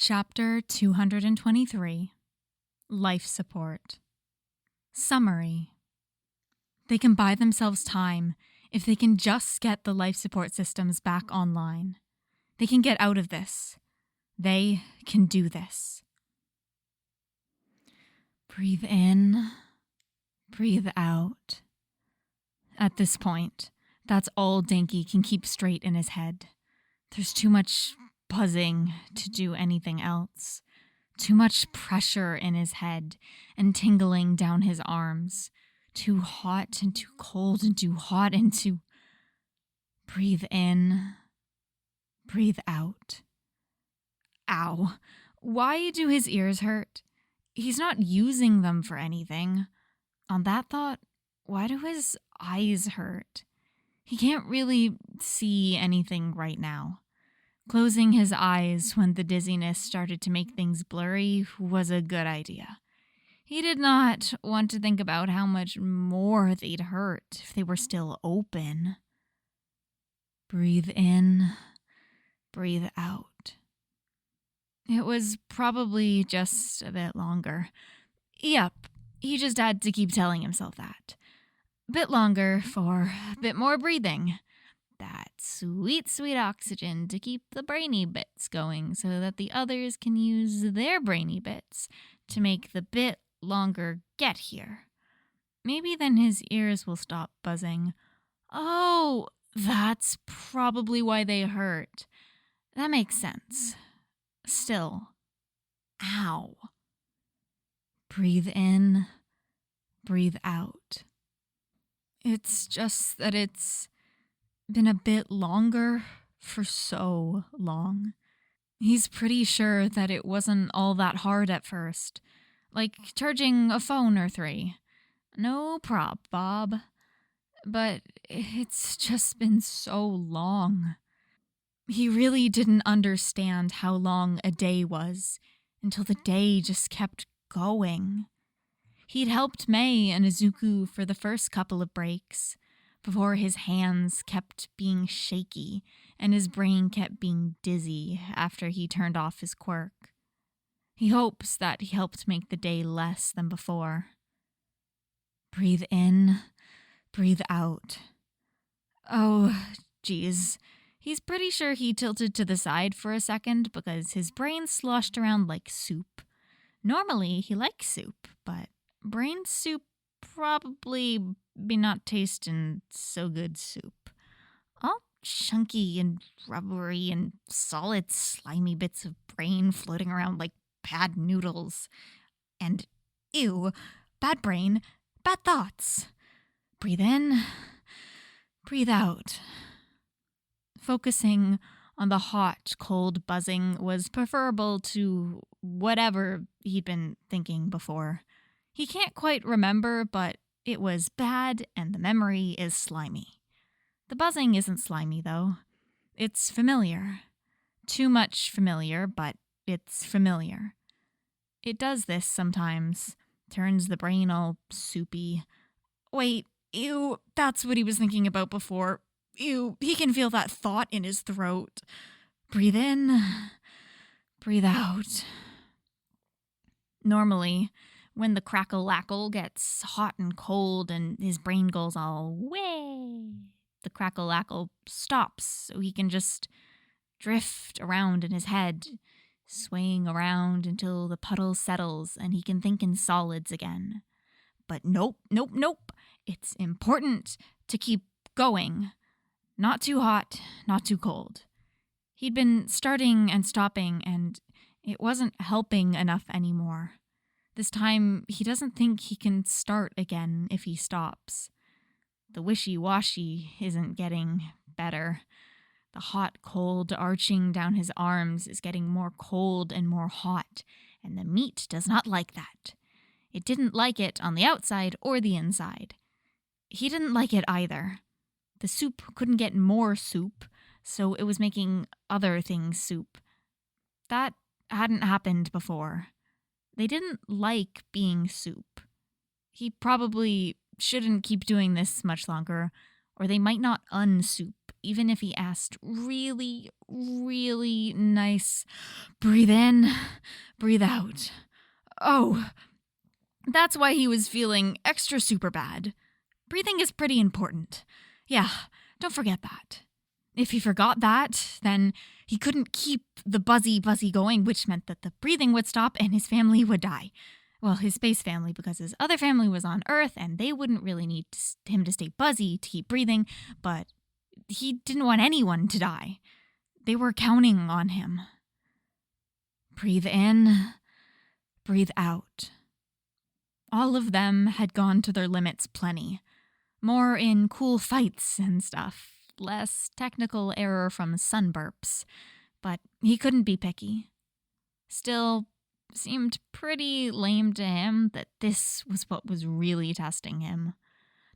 Chapter 223, Life Support. Summary. They can buy themselves time if they can just get the life support systems back online. They can get out of this. They can do this. Breathe in, breathe out. At this point, that's all Danky can keep straight in his head. There's too much buzzing to do anything else. Too much pressure in his head and tingling down his arms. Too hot and too cold and too hot and too... Breathe in. Breathe out. Ow. Why do his ears hurt? He's not using them for anything. On that thought, why do his eyes hurt? He can't really see anything right now. Closing his eyes when the dizziness started to make things blurry was a good idea. He did not want to think about how much more they'd hurt if they were still open. Breathe in, breathe out. It was probably just a bit longer. Yep, he just had to keep telling himself that. A bit longer for a bit more breathing. That sweet, sweet oxygen to keep the brainy bits going so that the others can use their brainy bits to make the bit longer get here. Maybe then his ears will stop buzzing. Oh, that's probably why they hurt. That makes sense. Still, ow. Breathe in, breathe out. It's just that it's been a bit longer for so long. He's pretty sure that it wasn't all that hard at first, like charging a phone or 3. No prob, Bob. But it's just been so long. He really didn't understand how long a day was until the day just kept going. He'd helped Mei and Izuku for the first couple of breaks, before his hands kept being shaky and his brain kept being dizzy after he turned off his quirk. He hopes that he helped make the day less than before. Breathe in, breathe out. Oh, geez. He's pretty sure he tilted to the side for a second because his brain sloshed around like soup. Normally, he likes soup, but brain soup probably be not tasting so good soup. All chunky and rubbery and solid slimy bits of brain floating around like bad noodles. And ew, bad brain, bad thoughts. Breathe in, breathe out. Focusing on the hot, cold buzzing was preferable to whatever he'd been thinking before. He can't quite remember, but it was bad and the memory is slimy. The buzzing isn't slimy, though. It's familiar. Too much familiar, but it's familiar. It does this sometimes. Turns the brain all soupy. Wait, ew, that's what he was thinking about before. Ew, he can feel that thought in his throat. Breathe in, breathe out. Normally, when the crackle-lackle gets hot and cold and his brain goes all way, the crackle-lackle stops so he can just drift around in his head, swaying around until the puddle settles and he can think in solids again. But nope. It's important to keep going. Not too hot, not too cold. He'd been starting and stopping, and it wasn't helping enough anymore. This time, he doesn't think he can start again if he stops. The wishy-washy isn't getting better. The hot, cold arching down his arms is getting more cold and more hot, and the meat does not like that. It didn't like it on the outside or the inside. He didn't like it either. The soup couldn't get more soup, so it was making other things soup. That hadn't happened before. They didn't like being soup. He probably shouldn't keep doing this much longer, or they might not unsoup, even if he asked really, really nice, breathe in, breathe out. Oh, that's why he was feeling extra super bad. Breathing is pretty important. Yeah, don't forget that. If he forgot that, then he couldn't keep the buzzy going, which meant that the breathing would stop and his family would die. Well, his space family, because his other family was on Earth and they wouldn't really need him to stay buzzy to keep breathing, but he didn't want anyone to die. They were counting on him. Breathe in, breathe out. All of them had gone to their limits plenty. More in cool fights and stuff. Less technical error from sun burps. But he couldn't be picky. Still, seemed pretty lame to him that this was what was really testing him.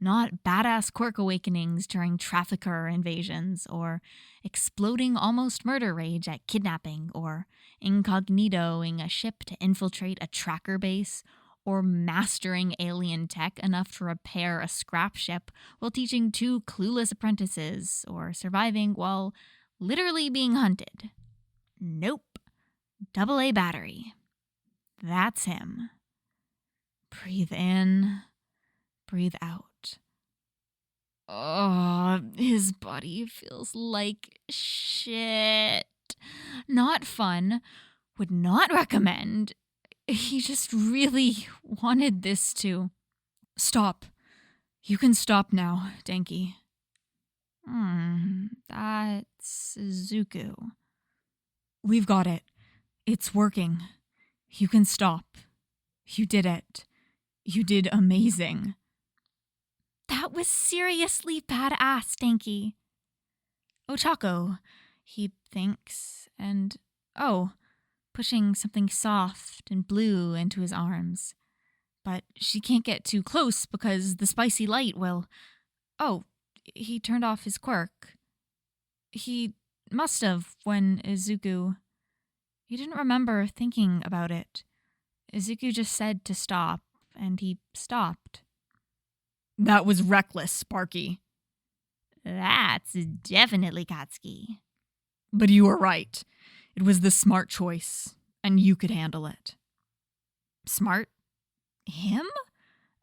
Not badass quirk awakenings during trafficker invasions, or exploding almost murder rage at kidnapping, or incognitoing a ship to infiltrate a tracker base, or mastering alien tech enough to repair a scrap ship while teaching two clueless apprentices, or surviving while literally being hunted. Nope. AA battery. That's him. Breathe in, breathe out. Oh, his body feels like shit. Not fun. Would not recommend. He just really wanted this to stop. You can stop now, Denki. That's Zuko. We've got it. It's working. You can stop. You did it. You did amazing. That was seriously badass, Denki. Ochako, he thinks, and pushing something soft and blue into his arms. But she can't get too close because the spicy light will... Oh, he turned off his quirk. He must have when Izuku... He didn't remember thinking about it. Izuku just said to stop, and he stopped. That was reckless, Sparky. That's definitely Katsuki. But you were right. It was the smart choice, and you could handle it. Smart? Him?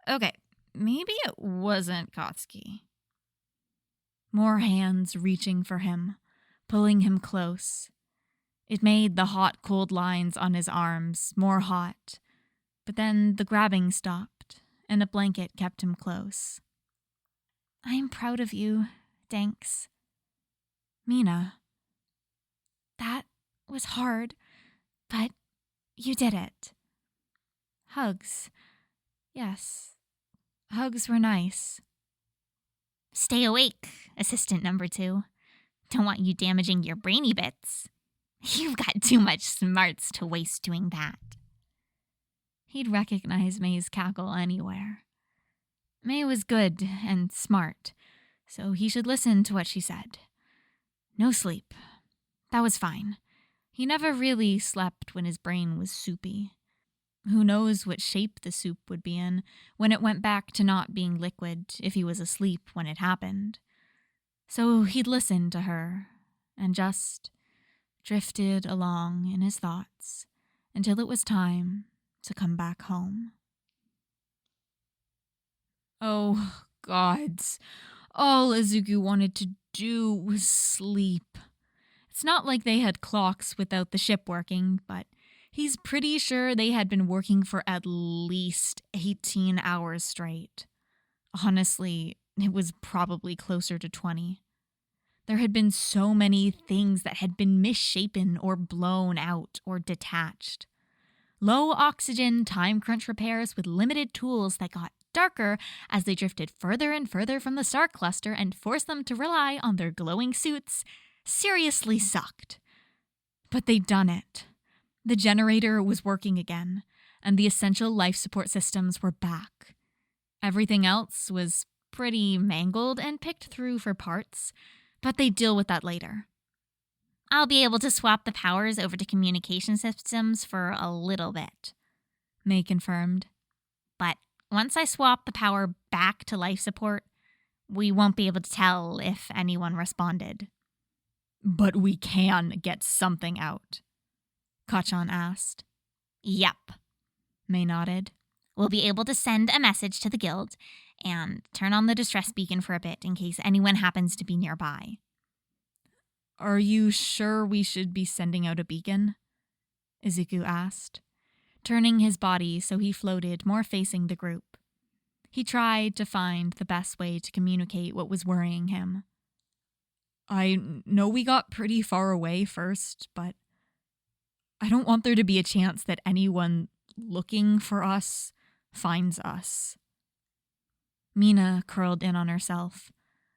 Okay, maybe it wasn't Katsuki. More hands reaching for him, pulling him close. It made the hot, cold lines on his arms more hot, but then the grabbing stopped, and a blanket kept him close. I'm proud of you, thanks. Mina. That was hard, but you did it. Hugs. Yes, hugs were nice. Stay awake, assistant number 2. Don't want you damaging your brainy bits. You've got too much smarts to waste doing that. He'd recognize Mei's cackle anywhere. Mei was good and smart, so he should listen to what she said. No sleep. That was fine. He never really slept when his brain was soupy. Who knows what shape the soup would be in when it went back to not being liquid if he was asleep when it happened. So he'd listen to her and just drifted along in his thoughts until it was time to come back home. Oh, gods. All Izuku wanted to do was sleep. It's not like they had clocks without the ship working, but he's pretty sure they had been working for at least 18 hours straight. Honestly, it was probably closer to 20. There had been so many things that had been misshapen or blown out or detached. Low oxygen time crunch repairs with limited tools that got darker as they drifted further and further from the star cluster and forced them to rely on their glowing suits seriously sucked. But they'd done it. The generator was working again, and the essential life support systems were back. Everything else was pretty mangled and picked through for parts, but they'd deal with that later. I'll be able to swap the powers over to communication systems for a little bit, Mei confirmed. But once I swap the power back to life support, We won't be able to tell if anyone responded. But we can get something out, Kachan asked. Yep, Mei nodded. We'll be able to send a message to the guild and turn on the distress beacon for a bit in case anyone happens to be nearby. Are you sure we should be sending out a beacon? Izuku asked, turning his body so he floated more facing the group. He tried to find the best way to communicate what was worrying him. I know we got pretty far away first, but I don't want there to be a chance that anyone looking for us finds us. Mina curled in on herself,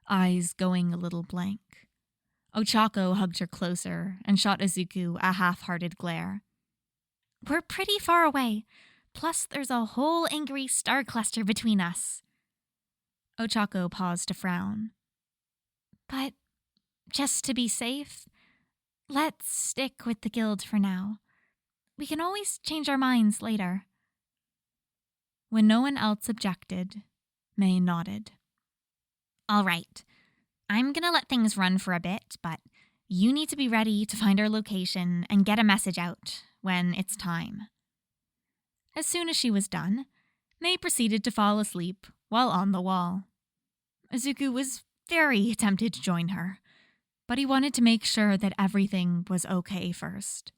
eyes going a little blank. Ochako hugged her closer and shot Izuku a half-hearted glare. We're pretty far away, plus there's a whole angry star cluster between us. Ochako paused to frown. But just to be safe, let's stick with the guild for now. We can always change our minds later. When no one else objected, Mei nodded. All right. I'm gonna let things run for a bit, but you need to be ready to find our location and get a message out when it's time. As soon as she was done, Mei proceeded to fall asleep while on the wall. Izuku was very tempted to join her, but he wanted to make sure that everything was okay first.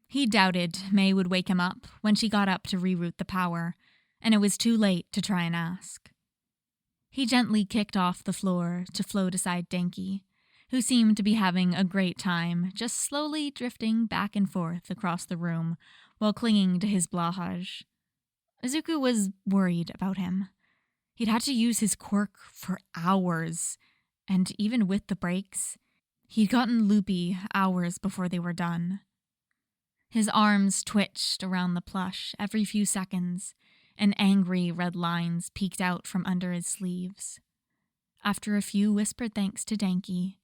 He doubted Mei would wake him up when she got up to reroute the power, and it was too late to try and ask. He gently kicked off the floor to float aside Denki, who seemed to be having a great time just slowly drifting back and forth across the room while clinging to his blahaj. Izuku was worried about him. He'd had to use his quirk for hours, and even with the breaks, he'd gotten loopy hours before they were done. His arms twitched around the plush every few seconds, and angry red lines peeked out from under his sleeves. After a few whispered thanks to Denki,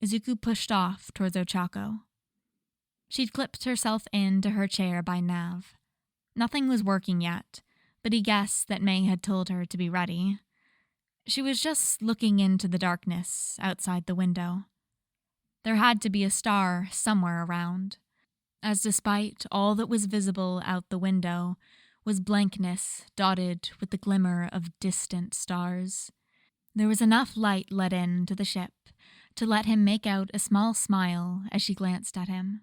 Izuku pushed off towards Ochako. She'd clipped herself into her chair by Nav. Nothing was working yet, but he guessed that Mei had told her to be ready. She was just looking into the darkness outside the window. There had to be a star somewhere around, as despite all that was visible out the window was blankness dotted with the glimmer of distant stars. There was enough light let in to the ship to let him make out a small smile as she glanced at him,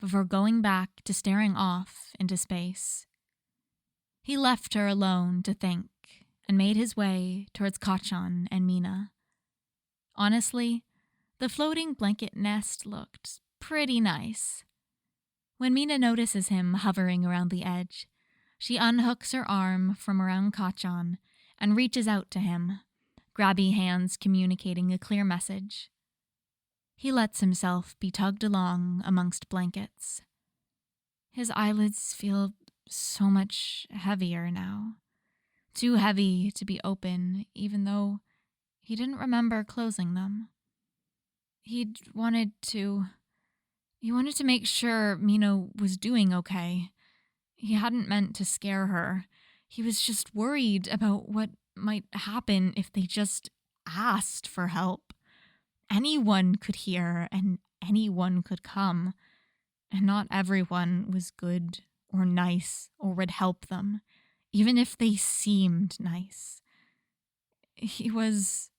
before going back to staring off into space. He left her alone to think and made his way towards Kachan and Mina. Honestly, the floating blanket nest looked pretty nice. When Mina notices him hovering around the edge, she unhooks her arm from around Kachan and reaches out to him, grabby hands communicating a clear message. He lets himself be tugged along amongst blankets. His eyelids feel so much heavier now. Too heavy to be open, even though he didn't remember closing them. He wanted to make sure Mina was doing okay. He hadn't meant to scare her. He was just worried about what might happen if they just asked for help. Anyone could hear and anyone could come, and not everyone was good or nice or would help them, even if they seemed nice. He was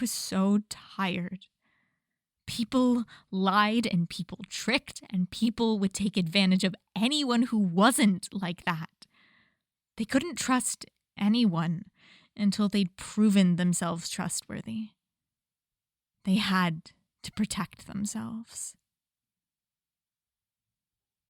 so tired. People lied and people tricked and people would take advantage of anyone who wasn't like that. They couldn't trust anyone until they'd proven themselves trustworthy. They had to protect themselves.